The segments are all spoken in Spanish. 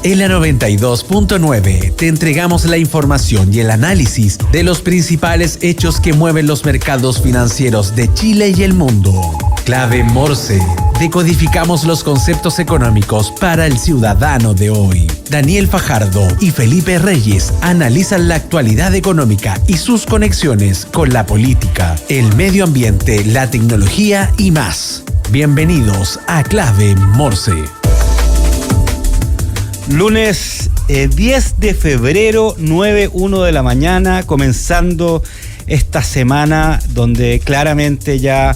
En la 92.9 te entregamos la información y el análisis de los principales hechos que mueven los mercados financieros de Chile y el mundo. Clave Morse. Decodificamos los conceptos económicos para el ciudadano de hoy. Daniel Fajardo y Felipe Reyes analizan la actualidad económica y sus conexiones con la política, el medio ambiente, la tecnología y más. Bienvenidos a Clave Morse. Lunes 10 de febrero, 9:01 de la mañana, comenzando esta semana donde claramente ya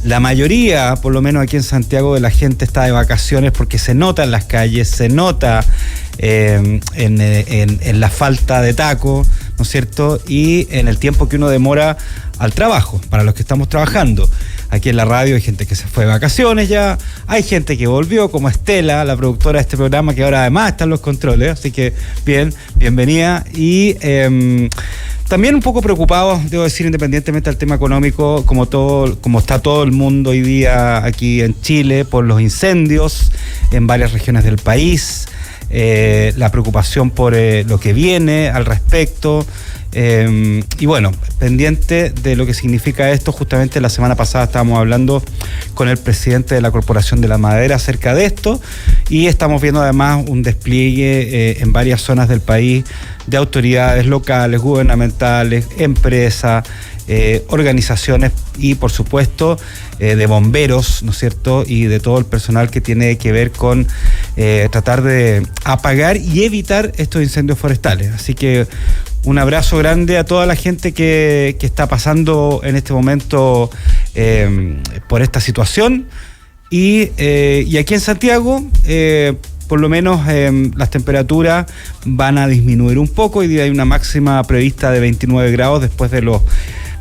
la mayoría, por lo menos aquí en Santiago, de la gente está de vacaciones porque se nota en las calles, se nota en la falta de taco, ¿no es cierto? Y en el tiempo que uno demora al trabajo, para los que estamos trabajando. Aquí en la radio hay gente que se fue de vacaciones ya, hay gente que volvió, como Estela, la productora de este programa, que ahora además está en los controles, así que bienvenida. Y también un poco preocupados, debo decir, independientemente del tema económico, como está todo el mundo hoy día aquí en Chile, por los incendios en varias regiones del país, la preocupación por lo que viene al respecto. Y bueno, pendiente de lo que significa esto, justamente la semana pasada estábamos hablando con el presidente de la Corporación de la Madera acerca de esto, y estamos viendo además un despliegue en varias zonas del país de autoridades locales, gubernamentales, empresas, organizaciones y por supuesto de bomberos, ¿no es cierto? Y de todo el personal que tiene que ver con tratar de apagar y evitar estos incendios forestales. Así que un abrazo grande a toda la gente que está pasando en este momento por esta situación. Y aquí en Santiago, por lo menos las temperaturas van a disminuir un poco. Hoy día hay una máxima prevista de 29 grados después de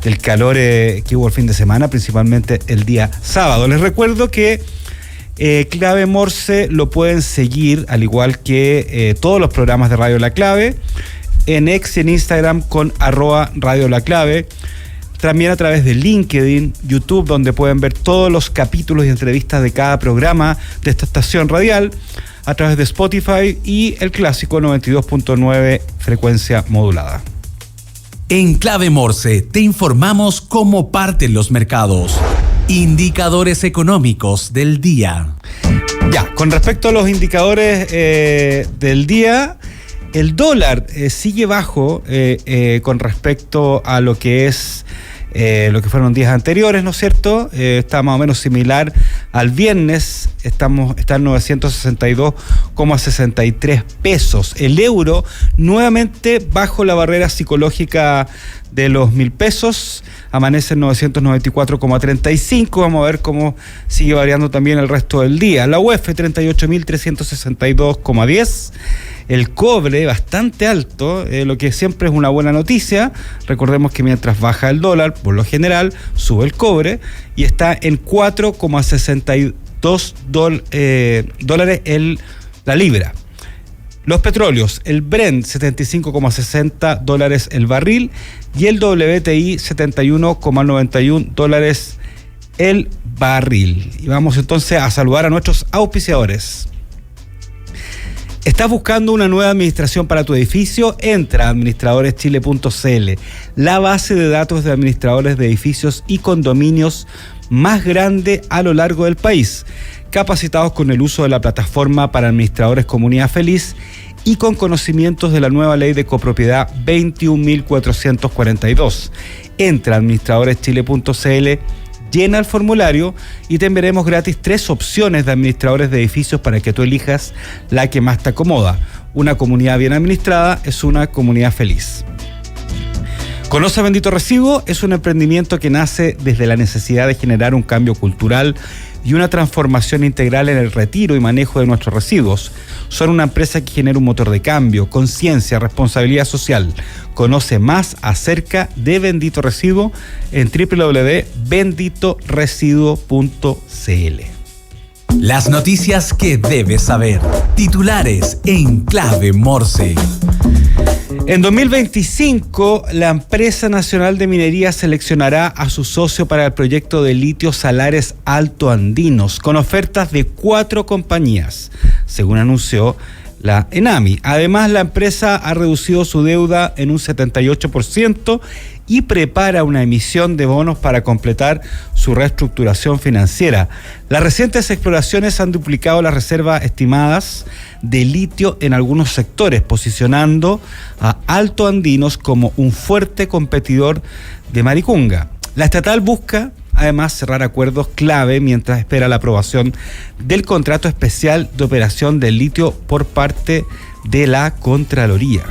del calor que hubo el fin de semana, principalmente el día sábado. Les recuerdo que Clave Morse lo pueden seguir, al igual que todos los programas de Radio La Clave, en X y en Instagram con @Radio La Clave, también a través de LinkedIn, YouTube, donde pueden ver todos los capítulos y entrevistas de cada programa de esta estación radial, a través de Spotify y el clásico 92.9 frecuencia modulada. En Clave Morse te informamos cómo parten los mercados. Indicadores económicos del día. Ya, con respecto a los indicadores del día, el dólar sigue bajo con respecto a lo que es lo que fueron días anteriores, ¿no es cierto? Está más o menos similar al viernes, está en 962,63 pesos. El euro nuevamente bajo la barrera psicológica de los 1.000 pesos, amanece en 994,35. Vamos a ver cómo sigue variando también el resto del día. La UEF 38.362,10. El cobre bastante alto, lo que siempre es una buena noticia. Recordemos que mientras baja el dólar, por lo general, sube el cobre y está en 4,62 dólares la libra. Los petróleos, el Brent 75,60 dólares el barril y el WTI 71,91 dólares el barril. Y vamos entonces a saludar a nuestros auspiciadores. ¿Estás buscando una nueva administración para tu edificio? Entra a administradoreschile.cl, la base de datos de administradores de edificios y condominios más grande a lo largo del país, capacitados con el uso de la plataforma para administradores Comunidad Feliz y con conocimientos de la nueva ley de copropiedad 21.442. Entra a administradoreschile.cl, llena el formulario y te enviaremos gratis 3 opciones de administradores de edificios para que tú elijas la que más te acomoda. Una comunidad bien administrada es una comunidad feliz. Conoce Bendito Recibo, es un emprendimiento que nace desde la necesidad de generar un cambio cultural y una transformación integral en el retiro y manejo de nuestros residuos. Son una empresa que genera un motor de cambio, conciencia, responsabilidad social. Conoce más acerca de Bendito Recibo en www.benditoresiduo.cl. Las noticias que debes saber. Titulares en Clave Morse. En 2025, la empresa nacional de minería seleccionará a su socio para el proyecto de litio Salares Alto Andinos, con ofertas de 4 compañías, según anunció la ENAMI. Además, la empresa ha reducido su deuda en un 78% y prepara una emisión de bonos para completar su reestructuración financiera. Las recientes exploraciones han duplicado las reservas estimadas de litio en algunos sectores, posicionando a Alto Andinos como un fuerte competidor de Maricunga. La estatal busca además cerrar acuerdos clave mientras espera la aprobación del contrato especial de operación del litio por parte de la Contraloría.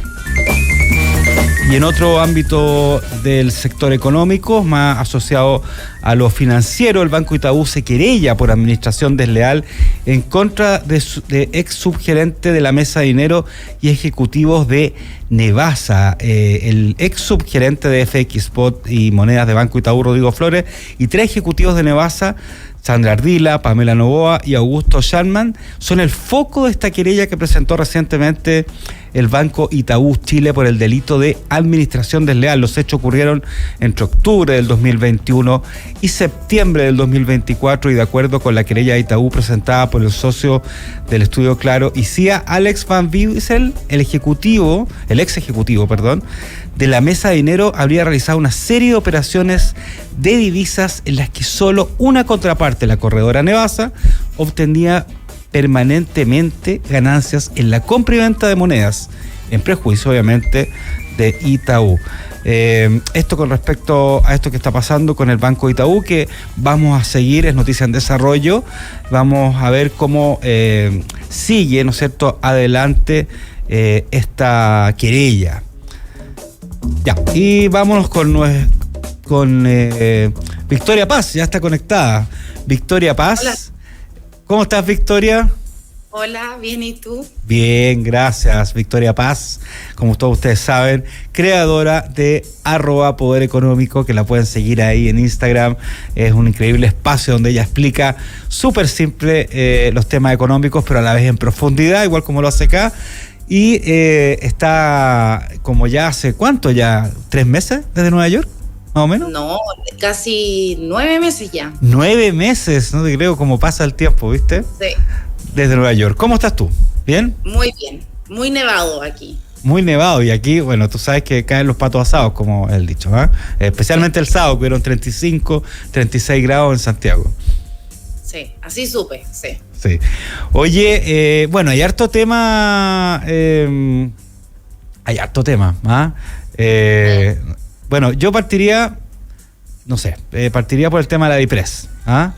Y en otro ámbito del sector económico, más asociado a lo financiero, el Banco Itaú se querella por administración desleal en contra de ex subgerente de la Mesa de Dinero y ejecutivos de Nevasa, el ex subgerente de FX Spot y Monedas de Banco Itaú, Rodrigo Flores, y 3 ejecutivos de Nevasa, Sandra Ardila, Pamela Novoa y Augusto Scharman, son el foco de esta querella que presentó recientemente el Banco Itaú Chile por el delito de administración desleal. Los hechos ocurrieron entre octubre del 2021 y septiembre del 2024, y de acuerdo con la querella de Itaú presentada por el socio del estudio Claro y CIA, Alex Van Wiesel, el ex ejecutivo, de la Mesa de Dinero, habría realizado una serie de operaciones de divisas en las que solo una contraparte, la corredora Nevasa, obtenía permanentemente ganancias en la compra y venta de monedas, en prejuicio obviamente de Itaú. Esto con respecto a esto que está pasando con el Banco Itaú, que vamos a seguir, es noticia en desarrollo, vamos a ver cómo sigue, ¿no es cierto?, adelante esta querella. Ya, y vámonos con Victoria Paz, ya está conectada. Victoria Paz. Hola. ¿Cómo estás, Victoria? Hola, bien, ¿y tú? Bien, gracias. Victoria Paz, como todos ustedes saben, creadora de @Poder Económico, que la pueden seguir ahí en Instagram. Es un increíble espacio donde ella explica súper simple los temas económicos, pero a la vez en profundidad, igual como lo hace acá. Y está como ya hace, ¿cuánto ya? ¿3 meses desde Nueva York? ¿Más o menos? No, casi 9 meses ya. 9 meses, no te creo cómo pasa el tiempo, ¿viste? Sí. Desde Nueva York. ¿Cómo estás tú? ¿Bien? Muy bien, muy nevado aquí. Muy nevado, y aquí, bueno, tú sabes que caen los patos asados, como el dicho, ¿eh? Especialmente el sábado, que hubieron 35, 36 grados en Santiago. Sí, así supe, sí. Sí. Oye, bueno, hay harto tema, ¿ah? Bueno, yo partiría por el tema de la DIPRES, ¿ah?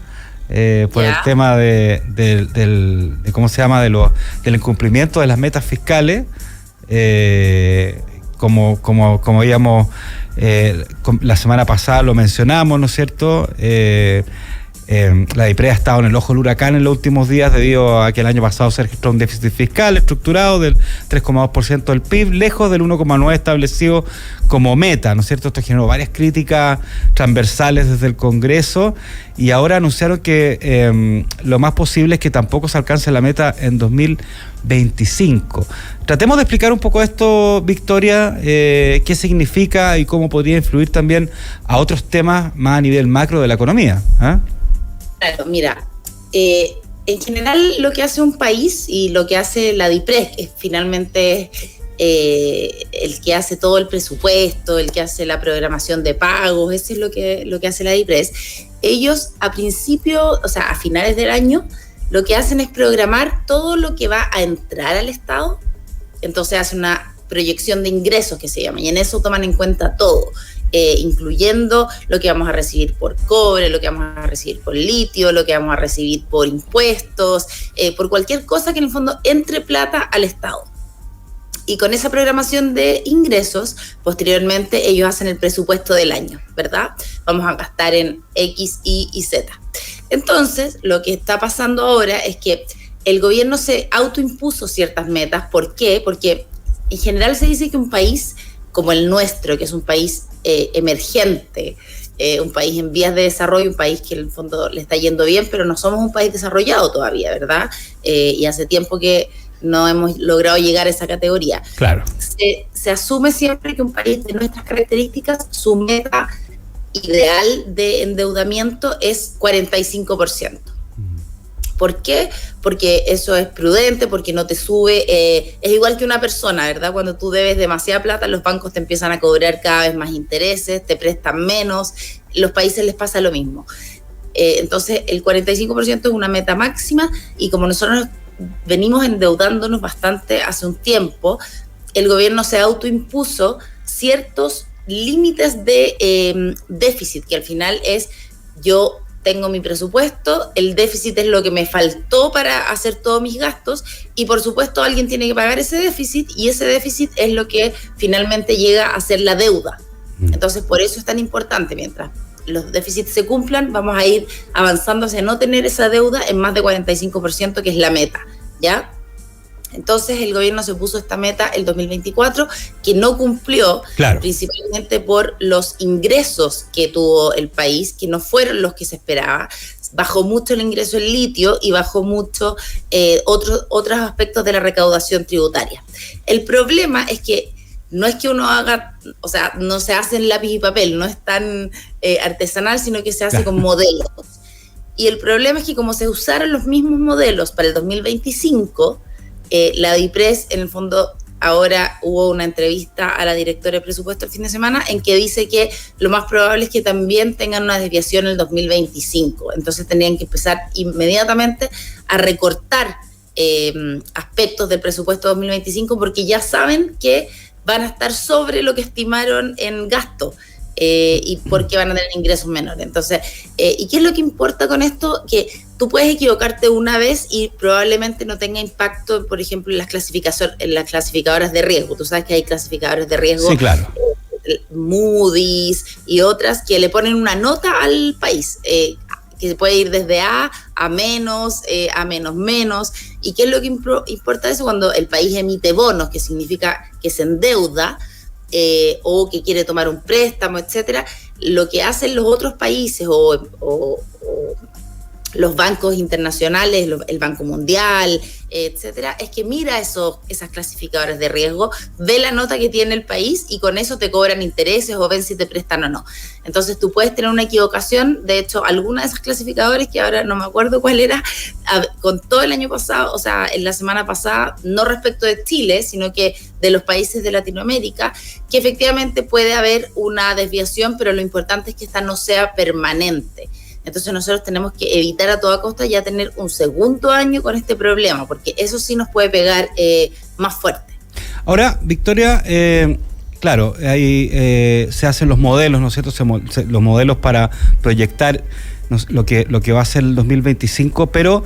Por el tema de ¿cómo se llama? Del incumplimiento de las metas fiscales, como íbamos, la semana pasada lo mencionamos, ¿no es cierto? La DIPRES ha estado en el ojo del huracán en los últimos días debido a que el año pasado se registró un déficit fiscal estructurado del 3,2% del PIB, lejos del 1,9% establecido como meta, ¿no es cierto? Esto generó varias críticas transversales desde el Congreso, y ahora anunciaron que lo más posible es que tampoco se alcance la meta en 2025. Tratemos de explicar un poco esto, Victoria, qué significa y cómo podría influir también a otros temas más a nivel macro de la economía, ¿eh? Claro, mira, en general lo que hace un país y lo que hace la DIPRES, que finalmente el que hace todo el presupuesto, el que hace la programación de pagos, eso es lo que hace la DIPRES. Ellos a principio, o sea, a finales del año, lo que hacen es programar todo lo que va a entrar al Estado. Entonces hacen una proyección de ingresos, que se llama, y en eso toman en cuenta todo, incluyendo lo que vamos a recibir por cobre, lo que vamos a recibir por litio, lo que vamos a recibir por impuestos, por cualquier cosa que en el fondo entre plata al Estado. Y con esa programación de ingresos, posteriormente ellos hacen el presupuesto del año, ¿verdad? Vamos a gastar en X, Y y Z. Entonces, lo que está pasando ahora es que el gobierno se autoimpuso ciertas metas. ¿Por qué? Porque en general se dice que un país como el nuestro, que es un país emergente, un país en vías de desarrollo, un país que en el fondo le está yendo bien, pero no somos un país desarrollado todavía, ¿verdad? Y hace tiempo que no hemos logrado llegar a esa categoría. Claro. Se asume siempre que un país de nuestras características, su meta ideal de endeudamiento es 45%. ¿Por qué? Porque eso es prudente, porque no te sube, es igual que una persona, ¿verdad? Cuando tú debes demasiada plata, los bancos te empiezan a cobrar cada vez más intereses, te prestan menos, los países les pasa lo mismo. Entonces, el 45% es una meta máxima y como nosotros venimos endeudándonos bastante hace un tiempo, el gobierno se autoimpuso ciertos límites de déficit, que al final es yo tengo mi presupuesto, el déficit es lo que me faltó para hacer todos mis gastos y por supuesto alguien tiene que pagar ese déficit y ese déficit es lo que finalmente llega a ser la deuda. Entonces por eso es tan importante, mientras los déficits se cumplan, vamos a ir avanzando hacia no tener esa deuda en más de 45%, que es la meta, ¿ya? Entonces el gobierno se puso esta meta el 2024, que no cumplió, claro, principalmente por los ingresos que tuvo el país, que no fueron los que se esperaba. Bajó mucho el ingreso en litio y bajó mucho otros aspectos de la recaudación tributaria. El problema es que no es que uno haga, o sea, no se hace en lápiz y papel, no es tan artesanal, sino que se hace con modelos. Y el problema es que como se usaron los mismos modelos para el 2025, la DIPRES, en el fondo, ahora hubo una entrevista a la directora de presupuesto el fin de semana en que dice que lo más probable es que también tengan una desviación en el 2025. Entonces tendrían que empezar inmediatamente a recortar aspectos del presupuesto 2025 porque ya saben que van a estar sobre lo que estimaron en gasto. Y porque van a tener ingresos menores. Entonces, ¿y qué es lo que importa con esto? Que tú puedes equivocarte una vez y probablemente no tenga impacto, por ejemplo, en las clasificadoras de riesgo. Tú sabes que hay clasificadores de riesgo, sí, claro, Moody's y otras que le ponen una nota al país, que se puede ir desde A a menos, a menos. ¿Y qué es lo que importa eso? Cuando el país emite bonos, que significa que se endeuda, o que quiere tomar un préstamo, etcétera, lo que hacen los otros países o los bancos internacionales, el Banco Mundial, etcétera, es que mira esas clasificadoras de riesgo, ve la nota que tiene el país y con eso te cobran intereses o ven si te prestan o no. Entonces tú puedes tener una equivocación. De hecho, alguna de esas clasificadores, que ahora no me acuerdo cuál era, con todo el año pasado, o sea, en la semana pasada, no respecto de Chile, sino que de los países de Latinoamérica, que efectivamente puede haber una desviación, pero lo importante es que esta no sea permanente. Entonces nosotros tenemos que evitar a toda costa ya tener un segundo año con este problema, porque eso sí nos puede pegar más fuerte. Ahora, Victoria, claro, ahí se hacen los modelos, ¿no es cierto? Los modelos para proyectar lo que va a ser el 2025, pero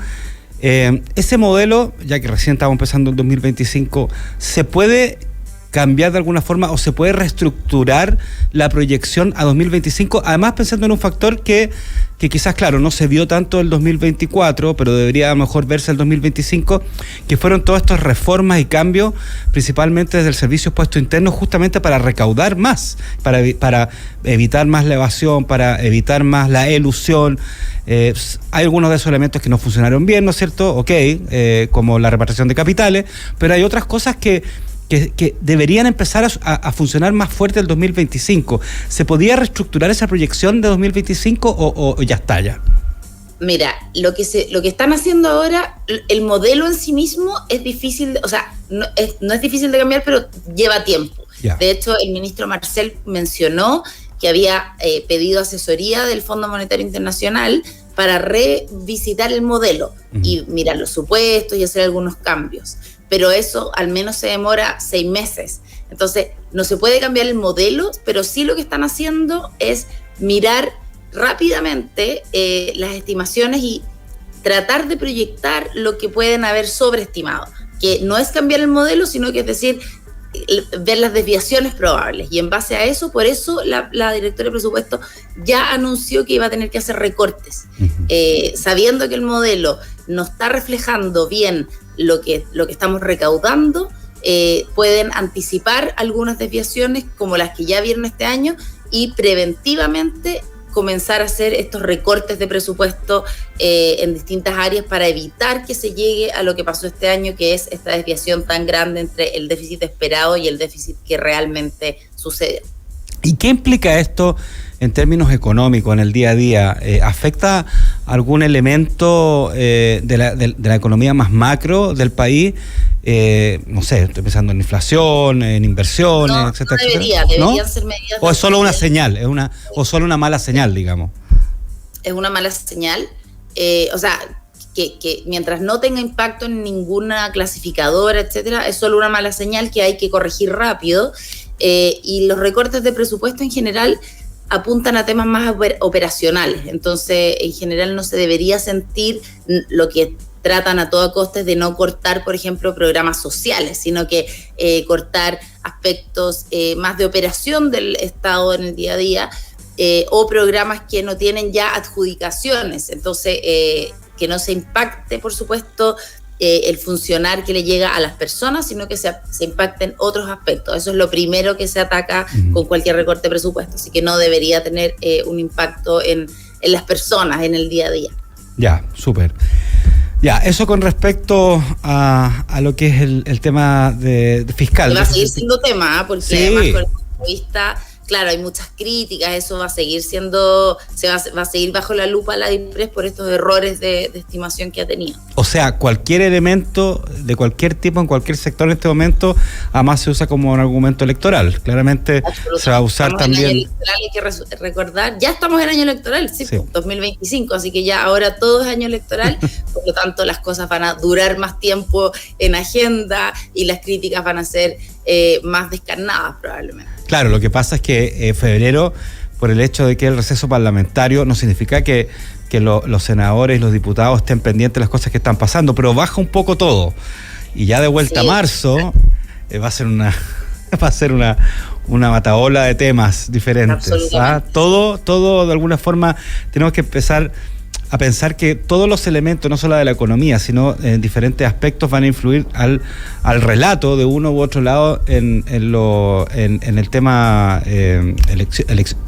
ese modelo, ya que recién estamos empezando el 2025, ¿se puede cambiar de alguna forma o se puede reestructurar la proyección a 2025? Además, pensando en un factor que quizás, claro, no se vio tanto el 2024, pero debería a lo mejor verse el 2025, que fueron todas estas reformas y cambios, principalmente desde el Servicio de Impuestos Internos, justamente para recaudar más, para evitar más la evasión, para evitar más la elusión. Hay algunos de esos elementos que no funcionaron bien, ¿no es cierto? Ok, como la repartición de capitales, pero hay otras cosas que deberían empezar a funcionar más fuerte el 2025. ¿Se podía reestructurar esa proyección de 2025 o ya está ya? Mira, lo que están haciendo ahora, el modelo en sí mismo es difícil, o sea, no es difícil de cambiar, pero lleva tiempo. Ya. De hecho, el ministro Marcel mencionó que había pedido asesoría del Fondo Monetario Internacional para revisitar el modelo y mirar los supuestos y hacer algunos cambios. Pero eso al menos se demora 6 meses. Entonces, no se puede cambiar el modelo, pero sí lo que están haciendo es mirar rápidamente las estimaciones y tratar de proyectar lo que pueden haber sobreestimado, que no es cambiar el modelo, sino que es decir, ver las desviaciones probables. Y en base a eso, por eso la directora de presupuesto ya anunció que iba a tener que hacer recortes, sabiendo que el modelo no está reflejando bien lo que estamos recaudando, pueden anticipar algunas desviaciones como las que ya vieron este año y preventivamente comenzar a hacer estos recortes de presupuesto en distintas áreas para evitar que se llegue a lo que pasó este año, que es esta desviación tan grande entre el déficit esperado y el déficit que realmente sucede. ¿Y qué implica esto en términos económicos, en el día a día? ¿Afecta algún elemento de la economía más macro del país? No sé, estoy pensando en inflación, en inversiones, no, etcétera. No deberían ser medidas. ¿O es solo una señal, o solo una mala señal, digamos? Es una mala señal. O sea, que mientras no tenga impacto en ninguna clasificadora, etcétera, es solo una mala señal que hay que corregir rápido. Y los recortes de presupuesto en general apuntan a temas más operacionales. Entonces, en general no se debería sentir lo que tratan a toda costa de no cortar, por ejemplo, programas sociales, sino que cortar aspectos más de operación del Estado en el día a día, o programas que no tienen ya adjudicaciones. Entonces, que no se impacte, por supuesto, el funcionar que le llega a las personas, sino que se impacten otros aspectos. Eso es lo primero que se ataca con cualquier recorte de presupuesto, así que no debería tener un impacto en las personas, en el día a día. Ya, súper. Ya, eso con respecto a lo que es el tema de fiscal. Y va a seguir siendo tema, porque sí. Además con el punto de vista, claro, hay muchas críticas, eso va a seguir siendo, va a seguir bajo la lupa la DIPRES por estos errores de estimación que ha tenido. O sea, cualquier elemento de cualquier tipo en cualquier sector en este momento, además se usa como un argumento electoral. Claramente se va a usar también. En año electoral, hay que recordar, ya estamos en año electoral, sí. 2025, así que ya ahora todo es año electoral, por lo tanto las cosas van a durar más tiempo en agenda y las críticas van a ser más descarnadas probablemente. Claro, lo que pasa es que febrero, por el hecho de que el receso parlamentario, no significa que los senadores y los diputados estén pendientes de las cosas que están pasando, pero baja un poco todo. Y ya de vuelta a marzo va a ser una batahola de temas diferentes. Todo de alguna forma tenemos que empezar a pensar que todos los elementos, no solo de la economía, sino en diferentes aspectos, van a influir al relato de uno u otro lado en el tema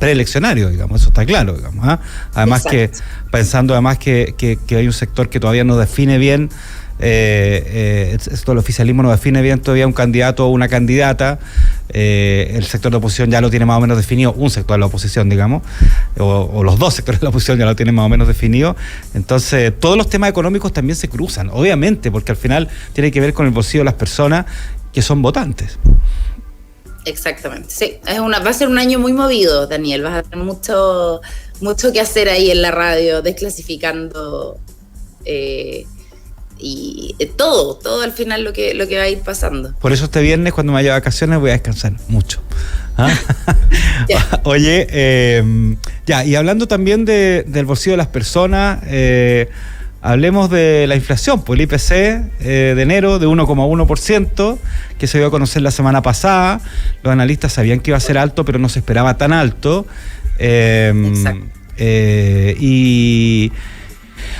preeleccionario, digamos, eso está claro, digamos. Además Exacto. Pensando que hay un sector que todavía no define bien, esto el oficialismo no define bien todavía un candidato o una candidata. El sector de la oposición ya lo tiene más o menos definido, un sector de la oposición, digamos, o los dos sectores de la oposición ya lo tienen más o menos definido. Entonces, todos los temas económicos también se cruzan, obviamente, porque al final tiene que ver con el bolsillo de las personas que son votantes. Exactamente, sí. Va a ser un año muy movido, Daniel. Vas a tener mucho que hacer ahí en la radio, desclasificando y todo al final lo que va a ir pasando. Por eso este viernes, cuando me vaya de vacaciones, voy a descansar mucho. Oye, y hablando también del bolsillo de las personas, hablemos de la inflación, pues el IPC de enero de 1,1%, que se dio a conocer la semana pasada. Los analistas sabían que iba a ser alto, pero no se esperaba tan alto. Exacto.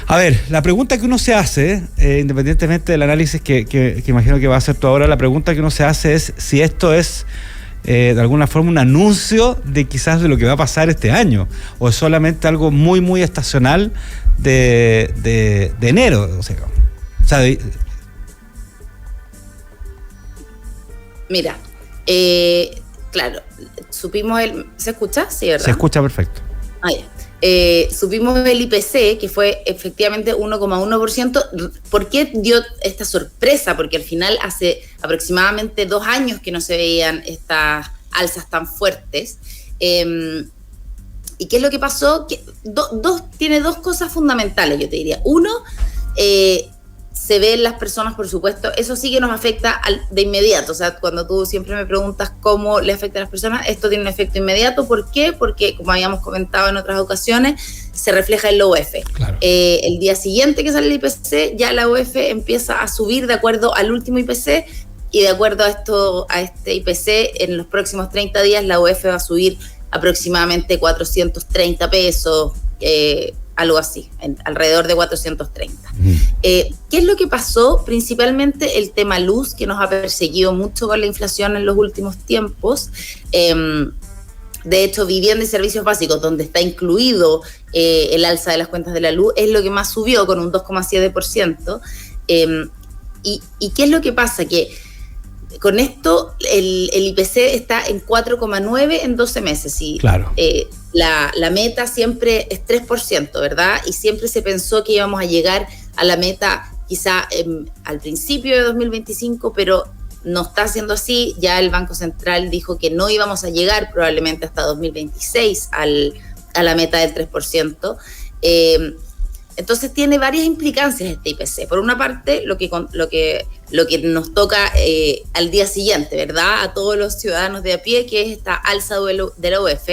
A ver, la pregunta que uno se hace, independientemente del análisis que imagino que va a hacer tú ahora, la pregunta que uno se hace es si esto es de alguna forma un anuncio de quizás de lo que va a pasar este año, o es solamente algo muy, muy estacional de enero. Mira, claro, supimos ¿se escucha? Sí, ¿verdad? Se escucha perfecto. Ya. Supimos el IPC, que fue efectivamente 1,1%. ¿Por qué dio esta sorpresa? Porque al final hace aproximadamente 2 años que no se veían estas alzas tan fuertes. ¿Y qué es lo que pasó? Que tiene 2 cosas fundamentales, yo te diría. Uno, se ven las personas, por supuesto, eso sí que nos afecta de inmediato. O sea, cuando tú siempre me preguntas cómo le afecta a las personas, esto tiene un efecto inmediato. ¿Por qué? Porque, como habíamos comentado en otras ocasiones, se refleja en la UF. Claro. El día siguiente que sale el IPC, ya la UF empieza a subir de acuerdo al último IPC, y de acuerdo a este IPC, en los próximos 30 días la UF va a subir aproximadamente 430 pesos, algo así, alrededor de 430. ¿Qué es lo que pasó? Principalmente el tema luz, que nos ha perseguido mucho con la inflación en los últimos tiempos. De hecho, vivienda y servicios básicos, donde está incluido el alza de las cuentas de la luz, es lo que más subió, con un 2,7%. ¿Y qué es lo que pasa? Que con esto el IPC está en 4,9 en 12 meses. Y claro. La meta siempre es 3%, ¿verdad? Y siempre se pensó que íbamos a llegar a la meta quizá al principio de 2025, pero no está siendo así. Ya el Banco Central dijo que no íbamos a llegar probablemente hasta 2026 a la meta del 3%. Entonces tiene varias implicancias este IPC. Por una parte, lo que nos toca al día siguiente, ¿verdad? A todos los ciudadanos de a pie, que es esta alza de la UF.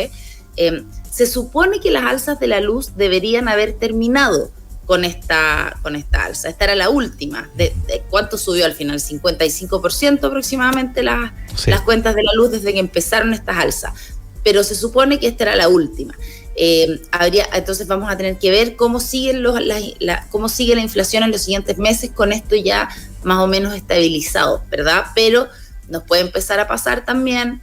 Se supone que las alzas de la luz deberían haber terminado con esta alza. Esta era la última. ¿De cuánto subió al final? 55% aproximadamente las cuentas de la luz desde que empezaron estas alzas. Pero se supone que esta era la última. Entonces vamos a tener que ver cómo sigue la inflación en los siguientes meses, con esto ya más o menos estabilizado, ¿verdad? Pero nos puede empezar a pasar también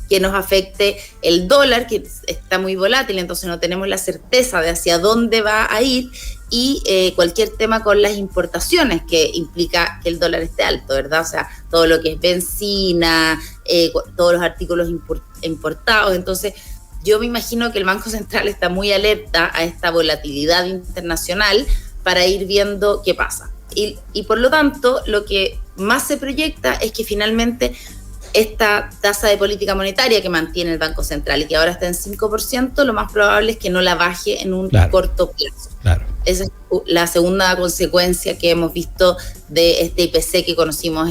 que nos afecte el dólar, que está muy volátil, entonces no tenemos la certeza de hacia dónde va a ir, y cualquier tema con las importaciones, que implica que el dólar esté alto, ¿verdad? O sea, todo lo que es benzina, todos los artículos importados. Entonces, yo me imagino que el Banco Central está muy alerta a esta volatilidad internacional para ir viendo qué pasa. Y por lo tanto, lo que más se proyecta es que finalmente esta tasa de política monetaria que mantiene el Banco Central y que ahora está en 5%, lo más probable es que no la baje en un corto plazo. Claro. Esa es la segunda consecuencia que hemos visto de este IPC que conocimos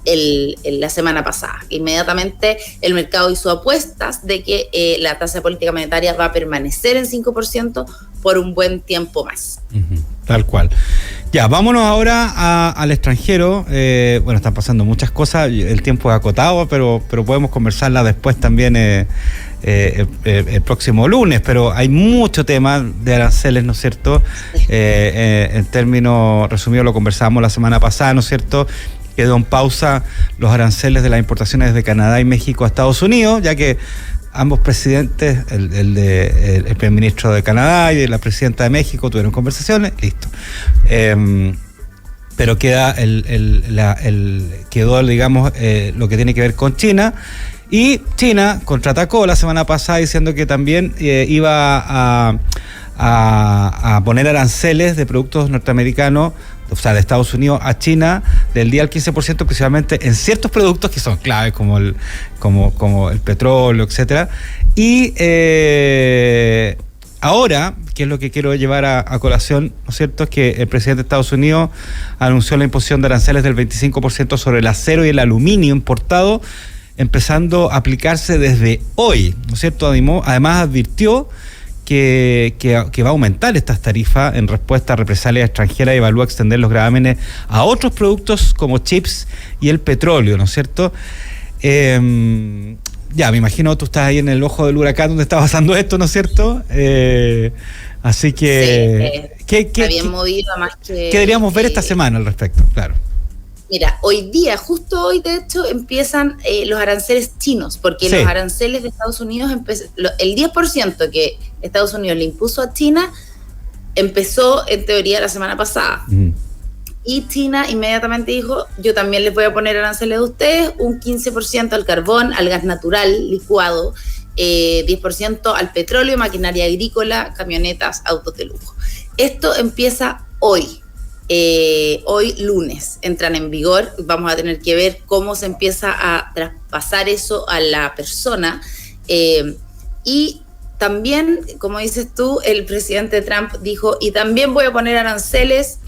la semana pasada. Inmediatamente el mercado hizo apuestas de que la tasa de política monetaria va a permanecer en 5% por un buen tiempo más. Tal cual. Ya, vámonos ahora al extranjero. Bueno, están pasando muchas cosas, el tiempo es acotado, pero podemos conversarla después también el próximo lunes, pero hay mucho tema de aranceles, ¿no es cierto? En términos resumidos, lo conversábamos la semana pasada, ¿no es cierto?, quedó en pausa los aranceles de las importaciones de Canadá y México a Estados Unidos, ya que ambos presidentes, el primer ministro de Canadá y la presidenta de México, tuvieron conversaciones, listo. Pero quedó, digamos, lo que tiene que ver con China, y China contraatacó la semana pasada diciendo que también iba a poner aranceles de productos norteamericanos, o sea, de Estados Unidos a China, del 10 al 15%, principalmente en ciertos productos que son claves, como el petróleo, etcétera. Y ahora, que es lo que quiero llevar a colación, ¿no es cierto?, es que el presidente de Estados Unidos anunció la imposición de aranceles del 25% sobre el acero y el aluminio importado, empezando a aplicarse desde hoy, ¿no es cierto? Además advirtió que va a aumentar estas tarifas en respuesta a represalias extranjeras y evalúa extender los gravámenes a otros productos como chips y el petróleo, ¿no es cierto? Ya, me imagino tú estás ahí en el ojo del huracán donde está pasando esto, ¿no es cierto? Así que... Sí, está bien movido, más que... ¿Qué deberíamos ver esta semana al respecto? Claro. Mira, justo hoy, de hecho, empiezan los aranceles chinos, porque los aranceles de Estados Unidos, el 10% que Estados Unidos le impuso a China, empezó en teoría la semana pasada. Y China inmediatamente dijo, yo también les voy a poner aranceles a ustedes, un 15% al carbón, al gas natural licuado, 10% al petróleo, maquinaria agrícola, camionetas, autos de lujo. Esto empieza hoy. Hoy lunes entran en vigor. Vamos a tener que ver cómo se empieza a traspasar eso a la persona, y también, como dices tú, el presidente Trump dijo, y también voy a poner aranceles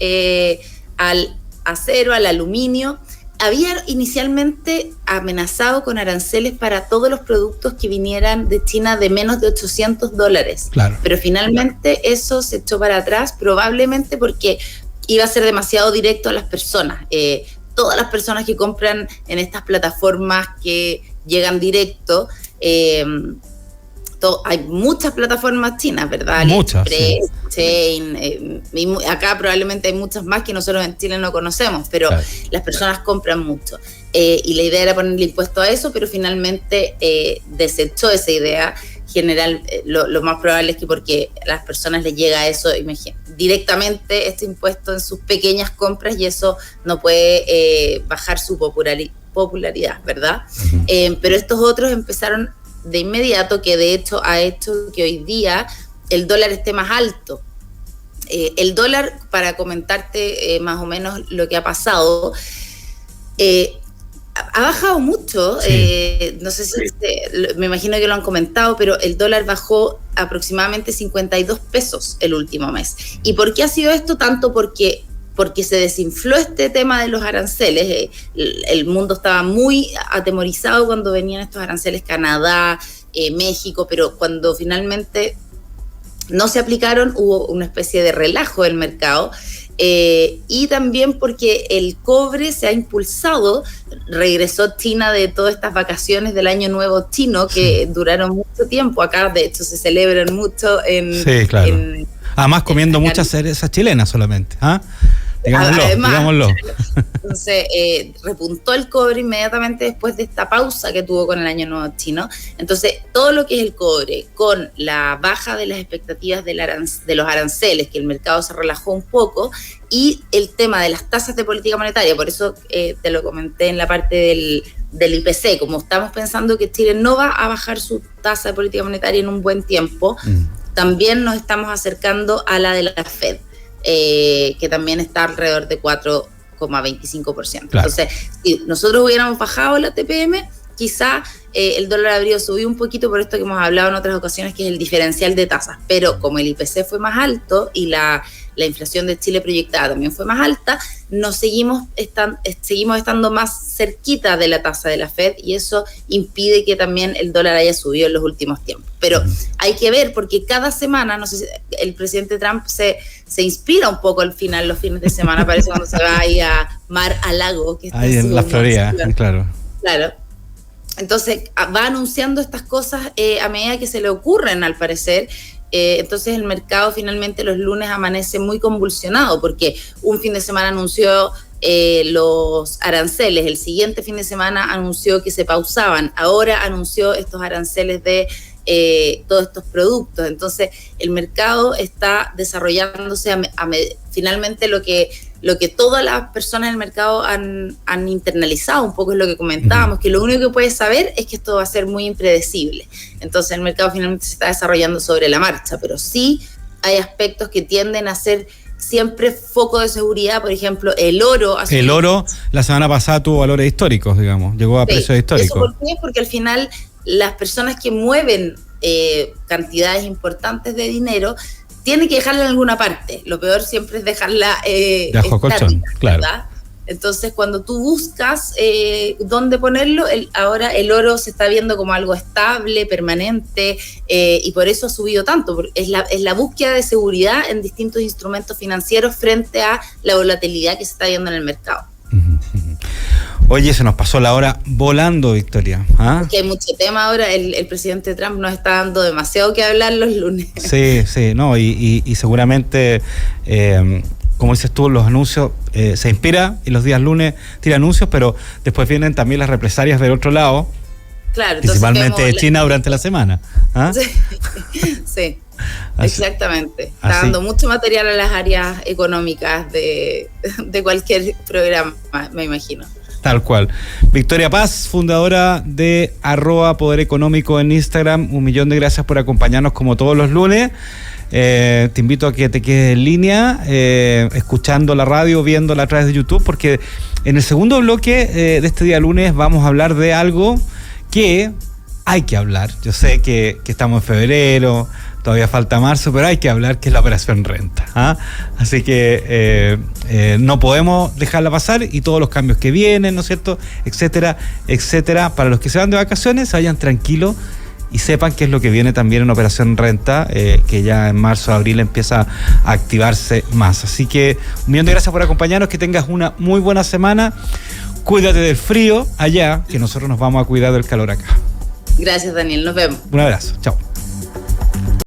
al acero, al aluminio. Había inicialmente amenazado con aranceles para todos los productos que vinieran de China de menos de $800, claro, pero finalmente eso se echó para atrás, probablemente porque iba a ser demasiado directo a las personas. Todas las personas que compran en estas plataformas que llegan directo, hay muchas plataformas chinas, ¿verdad? Muchas, AliExpress, Chain, acá probablemente hay muchas más que nosotros en Chile no conocemos, pero claro, las personas compran mucho. Y la idea era ponerle impuesto a eso, pero finalmente desechó esa idea. General, lo más probable es que porque a las personas les llega eso directamente, este impuesto en sus pequeñas compras, y eso no puede bajar su popularidad, ¿verdad? Pero estos otros empezaron de inmediato, que de hecho ha hecho que hoy día el dólar esté más alto. El dólar, para comentarte más o menos lo que ha pasado, ha bajado mucho, sí. No sé si me imagino que lo han comentado, pero el dólar bajó aproximadamente 52 pesos el último mes. ¿Y por qué ha sido esto? Tanto porque se desinfló este tema de los aranceles. El mundo estaba muy atemorizado cuando venían estos aranceles, Canadá, México, pero cuando finalmente no se aplicaron hubo una especie de relajo del mercado. Y también porque el cobre se ha impulsado, regresó China de todas estas vacaciones del Año Nuevo chino que duraron mucho tiempo, acá de hecho se celebran mucho sí, claro. Además comiendo muchas cerezas chilenas solamente, ¿ah? Digámoslo. Entonces repuntó el cobre inmediatamente después de esta pausa que tuvo con el Año Nuevo chino. Entonces todo lo que es el cobre, con la baja de las expectativas de los aranceles, que el mercado se relajó un poco, y el tema de las tasas de política monetaria, por eso te lo comenté en la parte del IPC, como estamos pensando que Chile no va a bajar su tasa de política monetaria en un buen tiempo, también nos estamos acercando a la de la Fed. Que también está alrededor de 4,25%. Claro. Entonces, si nosotros hubiéramos bajado la TPM, quizá el dólar habría subido un poquito por esto que hemos hablado en otras ocasiones, que es el diferencial de tasas. Pero como el IPC fue más alto y la inflación de Chile proyectada también fue más alta, nos seguimos estando más cerquita de la tasa de la Fed, y eso impide que también el dólar haya subido en los últimos tiempos. Pero hay que ver, porque cada semana, no sé si el presidente Trump se inspira un poco al final, los fines de semana, parece cuando se va ahí a Mar-a-Lago, que está ahí en la Florida, claro. Entonces va anunciando estas cosas a medida que se le ocurren, al parecer. Entonces el mercado finalmente los lunes amanece muy convulsionado, porque un fin de semana anunció los aranceles, el siguiente fin de semana anunció que se pausaban, ahora anunció estos aranceles de todos estos productos. Entonces el mercado está desarrollándose finalmente lo que todas las personas del mercado han internalizado un poco, es lo que comentábamos, que lo único que puedes saber es que esto va a ser muy impredecible. Entonces el mercado finalmente se está desarrollando sobre la marcha, pero sí hay aspectos que tienden a ser siempre foco de seguridad. Por ejemplo, el oro. El oro la semana pasada tuvo valores históricos, digamos, llegó a precios históricos. ¿Eso por qué? Porque al final las personas que mueven cantidades importantes de dinero tienen que dejarla en alguna parte. Lo peor siempre es dejarla bajo colchón, claro. ¿Verdad? Entonces, cuando tú buscas dónde ponerlo, ahora el oro se está viendo como algo estable, permanente, y por eso ha subido tanto. Es la búsqueda de seguridad en distintos instrumentos financieros frente a la volatilidad que se está viendo en el mercado. Oye, se nos pasó la hora volando, Victoria. ¿Ah? Porque hay mucho tema ahora. El presidente Trump nos está dando demasiado que hablar los lunes. Sí, no, y seguramente, como dices tú, los anuncios, se inspira y los días lunes tira anuncios, pero después vienen también las represalias del otro lado, claro, principalmente de China durante la semana. ¿Ah? Sí. Exactamente. Está dando mucho material a las áreas económicas de cualquier programa, me imagino. Tal cual. Victoria Paz, fundadora de @Poder Económico en Instagram. 1.000.000 de gracias por acompañarnos como todos los lunes. Te invito a que te quedes en línea, escuchando la radio, viéndola a través de YouTube, porque en el segundo bloque de este día lunes vamos a hablar de algo que hay que hablar. Yo sé que estamos en febrero, todavía falta marzo, pero hay que hablar, que es la operación renta. ¿Ah? Así que no podemos dejarla pasar, y todos los cambios que vienen, ¿no es cierto?, etcétera, etcétera. Para los que se van de vacaciones, vayan tranquilos y sepan qué es lo que viene también en operación renta, que ya en marzo, abril empieza a activarse más. Así que 1.000.000 de gracias por acompañarnos, que tengas una muy buena semana. Cuídate del frío allá, que nosotros nos vamos a cuidar del calor acá. Gracias, Daniel, nos vemos. Un abrazo, chao.